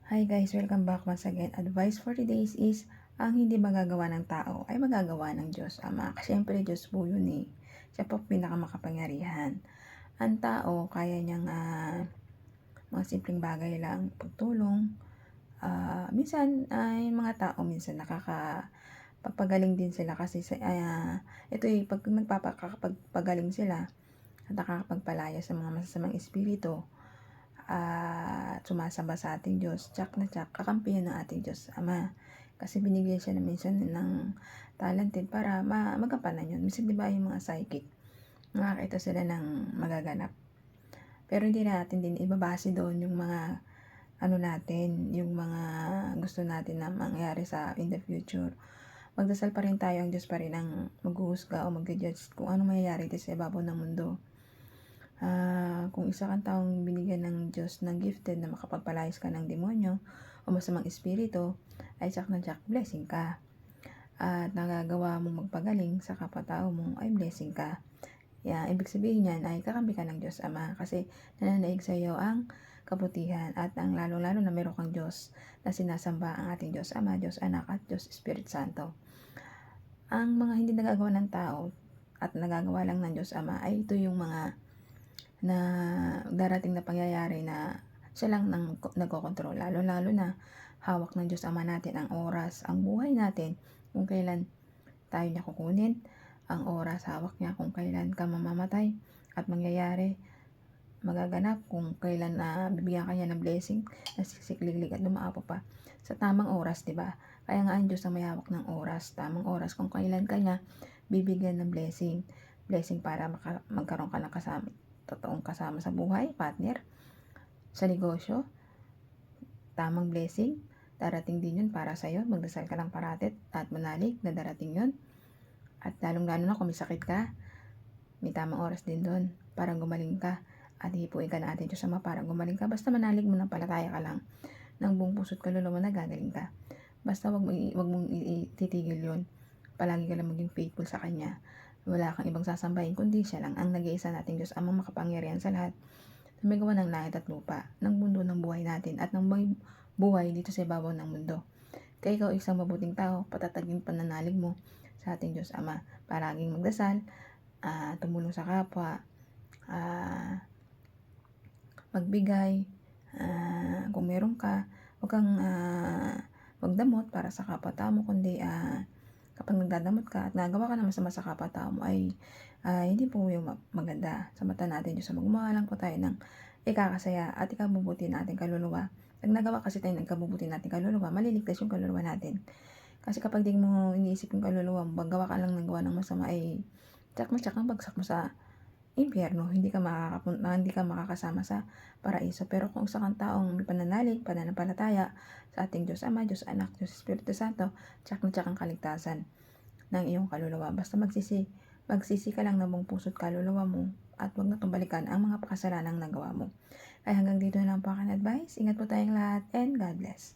Hi guys, welcome back once again. Advice for today's is, ang hindi magagawa ng tao ay magagawa ng Diyos Ama. Siyempre, Diyos po yun eh. Siya po pinakamakapangyarihan. Ang tao, kaya niyang mga simpleng bagay lang, pagtulong. Minsan, yung mga tao, minsan nakakapagpagaling din sila kasi ito eh, pag nagpapagaling sila at nakakapagpalaya sa mga masasamang espiritu, at sumasamba sa ating Diyos, tsak na tsak, kakampihan ng ating Diyos Ama. Kasi binigyan siya na minsan ng talented para magampanan yun. Minsan diba yung mga psychic, nakakita sila ng magaganap. Pero hindi natin din ibabase doon yung mga natin, yung mga gusto natin na mangyari in the future. Magdasal pa rin tayo, ang Diyos pa rin ang maghuhusga o mag-judge kung ano mangyayari dito sa ibabaw ng mundo. Kung isa kang taong binigyan ng Diyos ng gifted na makapagpalayas ka ng demonyo o masamang espiritu, ay tsak na tsak, blessing ka. At nagagawa mong magpagaling sa kapwa-tao mo, ay blessing ka. Ibig sabihin niyan ay kakampi ka ng Diyos Ama kasi nananaig sa iyo ang kabutihan at ang lalo-lalo na meron kang Diyos na sinasamba, ang ating Diyos Ama, Diyos Anak at Diyos Espiritu Santo. Ang mga hindi nagagawa ng tao at nagagawa lang ng Diyos Ama ay ito yung mga na darating na pangyayari na siya lang nagkokontrol, lalo-lalo na hawak ng Diyos Ama natin ang oras, ang buhay natin, kung kailan tayo niya kukunin, ang oras hawak niya kung kailan ka mamamatay at mangyayari, magaganap kung kailan bibigyan ka niya ng blessing na sisikliglig at dumaapo pa sa tamang oras, diba? Kaya nga ang Diyos ang may hawak ng oras, tamang oras kung kailan ka niya bibigyan ng blessing para magkaroon ka ng totoong kasama sa buhay, partner, sa negosyo, tamang blessing, darating din yun para sa'yo. Magdasal ka lang parati at manalig na darating yun. At lalong-lalo na kung may sakit ka, may tamang oras din doon para gumaling ka. At hipuin ka na ating Diyos Ama para gumaling ka. Basta manalig mo ng palataya ka lang ng buong puso't kaluluwa na gagaling ka. Basta wag mong ititigil yun. Palagi ka lang maging faithful sa Kanya. Wala kang ibang sasambahin kundi siya lang ang nag-iisa nating Diyos, amang makapangyarihan sa lahat, na may gawa ng langit at lupa, ng mundo, ng buhay natin, at ng buhay dito sa ibabaw ng mundo. Kaya ikaw isang mabuting tao, patatagin pananalig mo sa ating Diyos Ama. Palaging magdasal, tumulong sa kapwa, magbigay, kung meron ka, huwag kang magdamot para sa kapwa-tao mo, kundi kapag nagdadamot ka at nagawa ka ng masama sa kapwa-tao mo ay hindi po yung maganda sa mata natin. Diyos, gumawa lang po tayo ng ikakasaya at ikabubuti natin kaluluwa. Pag nagawa kasi tayo ng ikabubuti natin kaluluwa, maliligtas yung kaluluwa natin. Kasi kapag di mo iniisip yung kaluluwa mo, gawa ka lang ng gawa ng masama, ay tsak na tsak ang bagsak mo sa impyerno, hindi ka makakasama sa paraiso. Pero kung isa kang taong may pananalig, pananampalataya sa ating Diyos Ama, Diyos Anak, Diyos Espiritu Santo, tsak na tsak ang kaligtasan ng iyong kaluluwa. Basta magsisi ka lang ng buong puso't kaluluwa mo at huwag na balikan ang mga pakasalanang nagawa mo. Kaya hanggang dito na lang po aking advice. Ingat po tayong lahat and God bless.